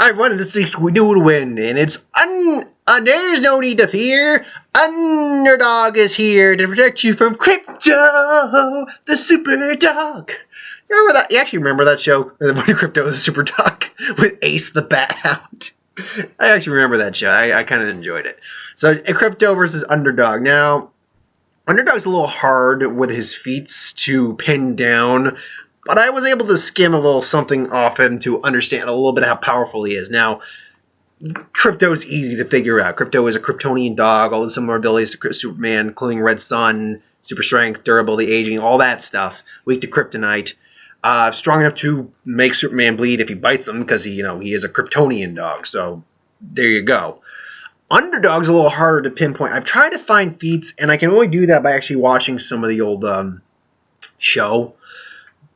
I won this week's We Do Win, and it's there's no need to fear. UnderDog is here to protect you from Krypto, the super dog. You remember that? You actually remember that show, when Krypto was a super dog with Ace the Bat Hound? I actually remember that show. I kind of enjoyed it. So Krypto versus UnderDog. Now, UnderDog's a little hard with his feats to pin down, but I was able to skim a little something off him to understand a little bit how powerful he is. Now, Krypto's easy to figure out. Krypto is a Kryptonian dog, all the similar abilities to Superman, including Red Sun, super strength, durability, aging, all that stuff. Weak to kryptonite. Strong enough to make Superman bleed if he bites him, because he is a Kryptonian dog. So there you go. UnderDog's a little harder to pinpoint. I've tried to find feats, and I can only do that by actually watching some of the old show.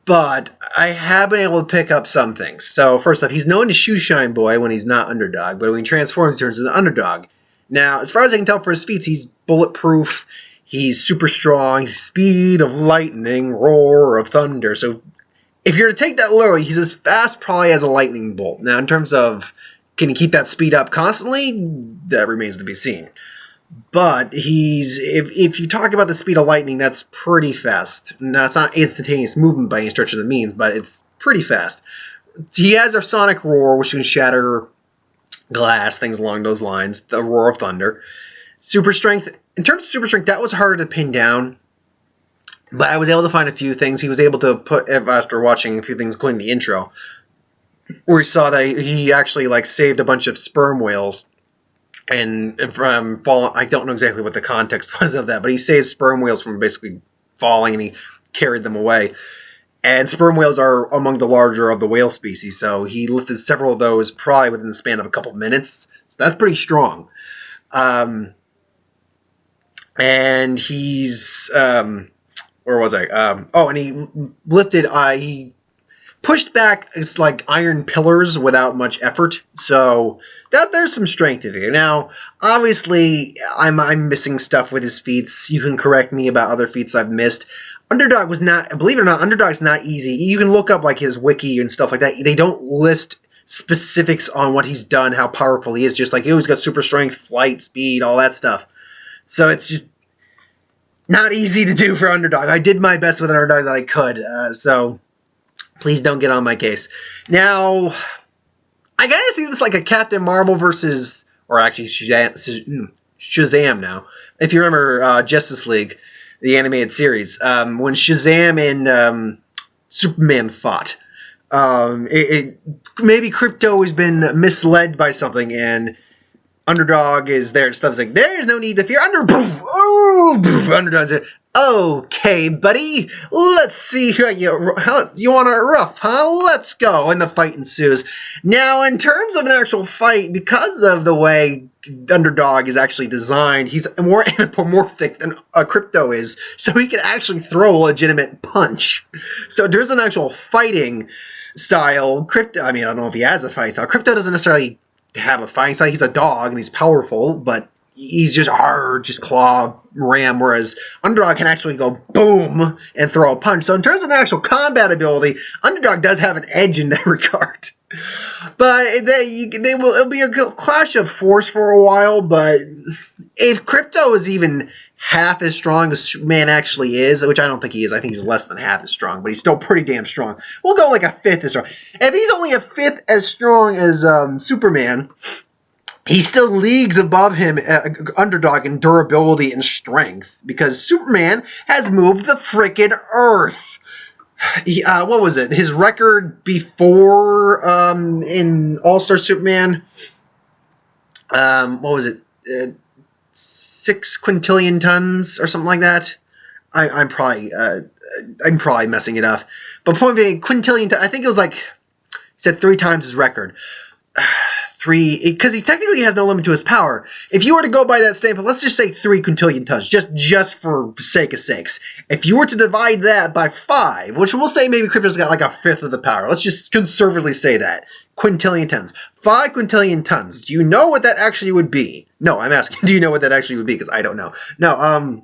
But I have been able to pick up some things. So first off, he's known as Shoeshine Boy when he's not UnderDog, but when he transforms, he turns into UnderDog. Now, as far as I can tell for his feats, he's bulletproof. He's super strong. He's speed of lightning, roar of thunder. So if you're to take that literally, he's as fast probably as a lightning bolt. Now, in terms of can he keep that speed up constantly, that remains to be seen. But if you talk about the speed of lightning, that's pretty fast. Now, it's not instantaneous movement by any stretch of the means, but it's pretty fast. He has a sonic roar, which can shatter glass, things along those lines, the roar of thunder. Super strength, in terms of super strength, that was harder to pin down. But I was able to find a few things. He was able to put, after watching a few things, including the intro, where he saw that he actually saved a bunch of sperm whales and from falling. I don't know exactly what the context was of that, but he saved sperm whales from basically falling, and he carried them away. And sperm whales are among the larger of the whale species, so he lifted several of those probably within the span of a couple of minutes. So that's pretty strong. And he's where was I? And he lifted. He pushed back iron pillars without much effort. So there's some strength in here. Now, obviously, I'm missing stuff with his feats. You can correct me about other feats I've missed. UnderDog was not, believe it or not, UnderDog's not easy. You can look up his wiki and stuff like that. They don't list specifics on what he's done, how powerful he is. Just he's got super strength, flight, speed, all that stuff. So it's just not easy to do for UnderDog. I did my best with UnderDog that I could. So please don't get on my case. Now, I gotta see this like a Captain Marvel versus, or actually Shazam now. If you remember Justice League, the animated series, when Shazam and Superman fought, maybe Krypto has been misled by something, and UnderDog is there and stuff's like, there's no need to fear. UnderDog's like, okay, buddy, let's see how you want it rough, huh? Let's go. And the fight ensues. Now, in terms of an actual fight, because of the way UnderDog is actually designed, he's more anthropomorphic than Krypto is, so he can actually throw a legitimate punch. So there's an actual fighting style. Krypto, I don't know if he has a fighting style. Krypto doesn't necessarily have a fighting style. He's a dog and he's powerful, but he's just hard, just claw, ram, whereas UnderDog can actually go boom and throw a punch. So in terms of actual combat ability, UnderDog does have an edge in that regard. But it'll be a clash of force for a while, but if Krypto is even half as strong as Superman actually is, which I don't think he is, I think he's less than half as strong, but he's still pretty damn strong. We'll go a fifth as strong. If he's only a fifth as strong as Superman, he's still leagues above him, UnderDog, in durability and strength, because Superman has moved the frickin' Earth. What was it? His record before in All-Star Superman, what was it? 6 quintillion tons or something like that. I'm probably messing it up. But point being, quintillion tons, I think it was he said 3 times his record. 3, because he technically has no limit to his power. If you were to go by that statement, let's just say 3 quintillion tons, just for sake of sakes. If you were to divide that by 5, which we'll say maybe Krypto's got a fifth of the power. Let's just conservatively say that. Quintillion tons. 5 quintillion tons. Do you know what that actually would be? No, I'm asking, do you know what that actually would be? Because I don't know. No,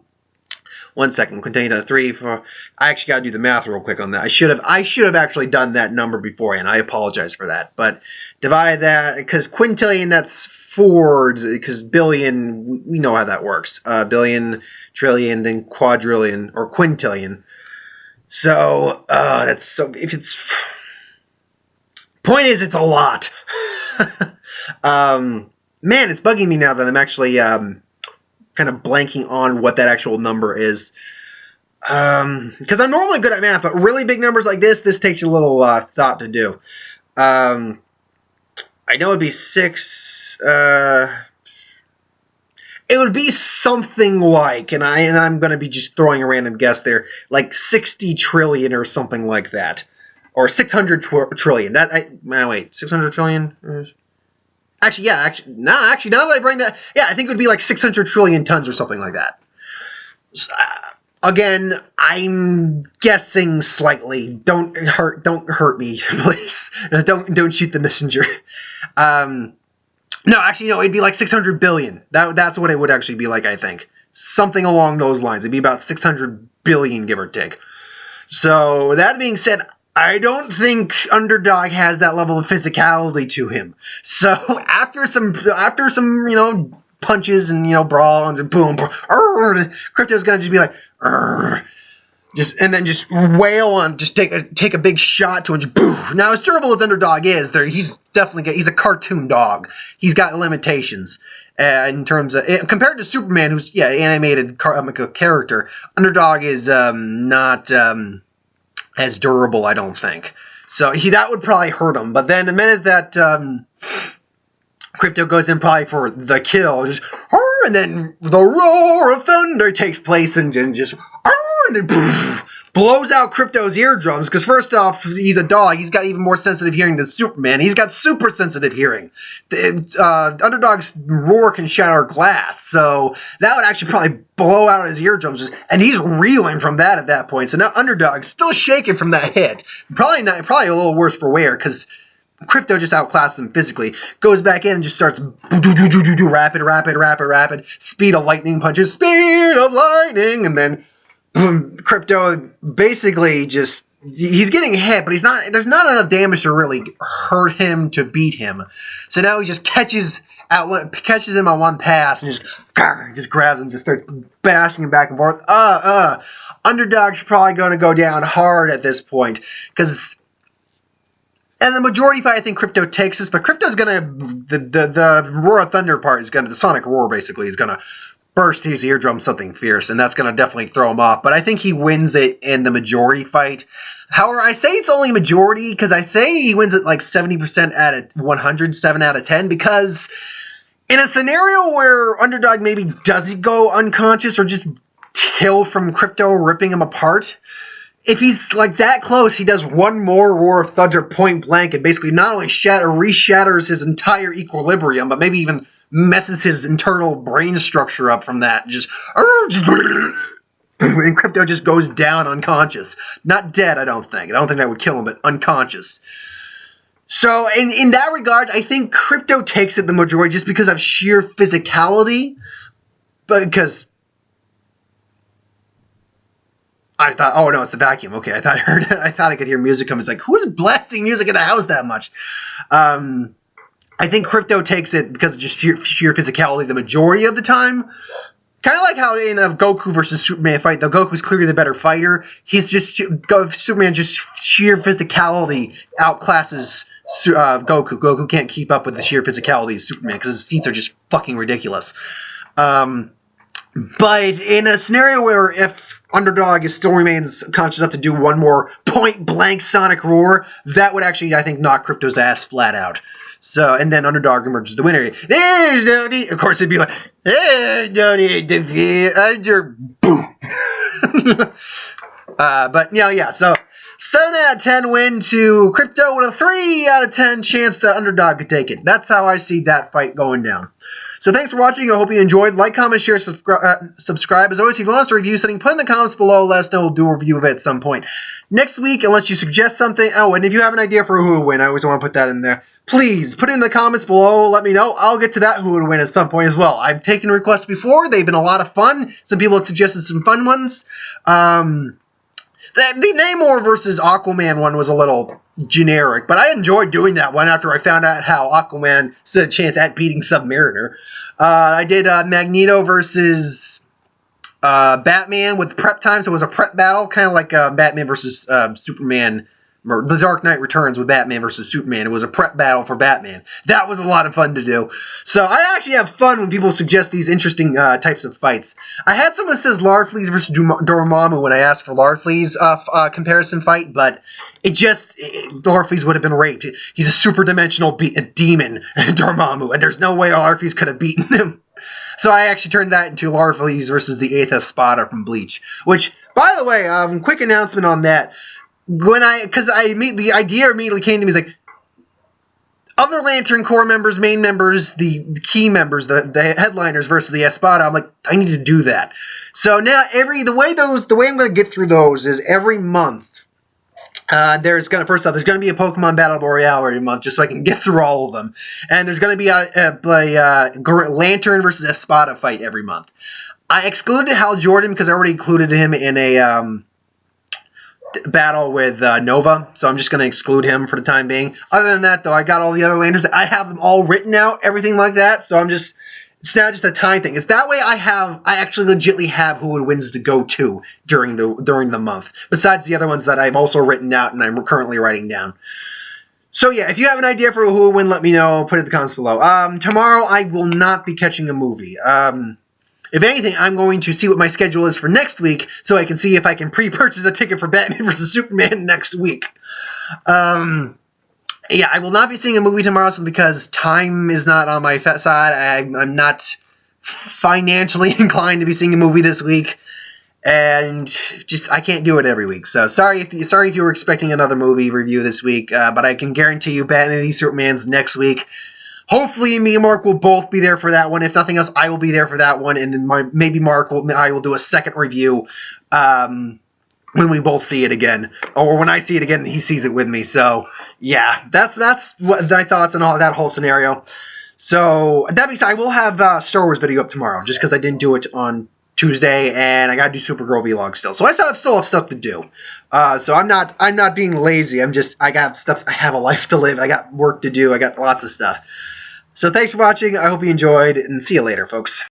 1 second. Quintillion times 3, 4. I actually got to do the math real quick on that. I should have actually done that number beforehand. I apologize for that. But divide that, because quintillion, that's 4, because billion, we know how that works. Billion, trillion, then quadrillion, or quintillion. So, that's so, if it's, point is, it's a lot. Man, it's bugging me now that I'm actually, kind of blanking on what that actual number is. Because I'm normally good at math, but really big numbers like this takes a little, thought to do. I know it'd be 6, it would be something like, and I'm going to be just throwing a random guess there, like 60 trillion or something like that. Or 600 trillion. Wait, 600 trillion? Actually, now that I bring that, yeah, I think it would be like 600 trillion tons or something like that. Again, I'm guessing slightly. Don't hurt me, please. Don't shoot the messenger. No, actually, no, it'd be like 600 billion. That's what it would actually be like, I think. Something along those lines. It'd be about 600 billion, give or take. So, that being said, I don't think UnderDog has that level of physicality to him. So, after some, punches and, brawl and boom, Krypto's gonna just be like, and then just wail on, just take a big shot to him, just boom. Now, as durable as UnderDog is, he's a cartoon dog. He's got limitations in terms of, compared to Superman, who's animated character. UnderDog is not as durable, I don't think. So that would probably hurt him. But then the minute that Krypto goes in probably for the kill, just and then the roar of thunder takes place and just and then blows out Krypto's eardrums. Because first off, he's a dog. He's got even more sensitive hearing than Superman. He's got super sensitive hearing. UnderDog's roar can shatter glass, so that would actually probably blow out his eardrums. And he's reeling from that at that point. So now UnderDog's still shaking from that hit. Probably a little worse for wear, because Krypto just outclasses him physically. Goes back in and just starts rapid, speed of lightning punches, speed of lightning, and then boom, Krypto basically just, he's getting hit, but there's not enough damage to really hurt him to beat him. So now he just catches him on one pass and just grabs him, just starts bashing him back and forth. UnderDog's probably going to go down hard at this point, and the majority fight, I think Krypto takes this, but Krypto's gonna, the Roar of Thunder part is gonna, the Sonic Roar basically is gonna burst his eardrum something fierce, and that's gonna definitely throw him off, but I think he wins it in the majority fight. However, I say it's only majority, because I say he wins it like 70% out of 100, 7 out of 10, because in a scenario where UnderDog maybe doesn't go unconscious or just kill from Krypto ripping him apart, if he's like that close, he does one more Roar of Thunder point blank and basically not only reshatters his entire equilibrium, but maybe even messes his internal brain structure up from that. And Krypto just goes down unconscious. Not dead, I don't think. I don't think that would kill him, but unconscious. So in that regard, I think Krypto takes it the majority just because of sheer physicality. Because I thought, oh no, it's the vacuum. Okay, I thought I could hear music come. It's like, who's blasting music in the house that much? I think Krypto takes it because of just sheer physicality the majority of the time. Kind of like how in a Goku versus Superman fight, though Goku's clearly the better fighter, Superman just sheer physicality outclasses Goku. Goku can't keep up with the sheer physicality of Superman because his feats are just fucking ridiculous. But in a scenario where if UnderDog still remains conscious enough to do one more point-blank Sonic Roar, that would actually, I think, knock Krypto's ass flat out. So, and then UnderDog emerges the winner. There's no need. Of course, it'd be like, there's no need to fear. Boom. But, yeah. So, 7 out of 10 win to Krypto with a 3 out of 10 chance that UnderDog could take it. That's how I see that fight going down. So thanks for watching. I hope you enjoyed. Like, comment, share, subscribe. As always, if you want us to review something, put in the comments below. Let us know. We'll do a review of it at some point next week, unless you suggest something. Oh, and if you have an idea for who would win, I always want to put that in there. Please put it in the comments below. Let me know. I'll get to that who would win at some point as well. I've taken requests before. They've been a lot of fun. Some people have suggested some fun ones. The Namor versus Aquaman one was a little generic, but I enjoyed doing that one after I found out how Aquaman stood a chance at beating Submariner. I did Magneto versus Batman with prep time, so it was a prep battle, kind of like Batman versus Superman. The Dark Knight Returns with Batman versus Superman. It was a prep battle for Batman. That was a lot of fun to do. So I actually have fun when people suggest these interesting types of fights. I had someone says Larfleeze versus Dormammu when I asked for Larfleeze comparison fight, but Larfleeze would have been raped. He's a super dimensional demon, Dormammu, and there's no way Larfleeze could have beaten him. So I actually turned that into Larfleeze versus the 8th Espada from Bleach. Which, by the way, quick announcement on that. The idea immediately came to me, is like, other Lantern Corps members, main members, the key members, the headliners versus the Espada. I'm like, I need to do that. So now the way I'm going to get through those is every month. There's going to be a Pokemon Battle Royale every month, just so I can get through all of them. And there's going to be a Lantern versus Espada fight every month. I excluded Hal Jordan because I already included him in a battle with Nova, so I'm just going to exclude him for the time being. Other than that, though, I got all the other Lanterns. I have them all written out, everything like that, so it's now just a time thing. It's that way I actually legitimately have who wins to go to during the month, besides the other ones that I've also written out and I'm currently writing down. So yeah, if you have an idea for who will win, let me know. Put it in the comments below. Tomorrow I will not be catching a movie. If anything, I'm going to see what my schedule is for next week, so I can see if I can pre-purchase a ticket for Batman vs. Superman next week. Yeah, I will not be seeing a movie tomorrow because time is not on my side. I'm not financially inclined to be seeing a movie this week, and I can't do it every week. So sorry if you were expecting another movie review this week, but I can guarantee you Batman vs. Superman's next week. Hopefully, me and Mark will both be there for that one. If nothing else, I will be there for that one, and then maybe I will do a second review when we both see it again, or when I see it again and he sees it with me. So yeah, that's what my thoughts on all that whole scenario. So that being said, I will have Star Wars video up tomorrow, just because I didn't do it on Tuesday, and I gotta do Supergirl vlog still. So I still have stuff to do. So I'm not being lazy. I got stuff. I have a life to live. I got work to do. I got lots of stuff. So thanks for watching. I hope you enjoyed, and see you later, folks.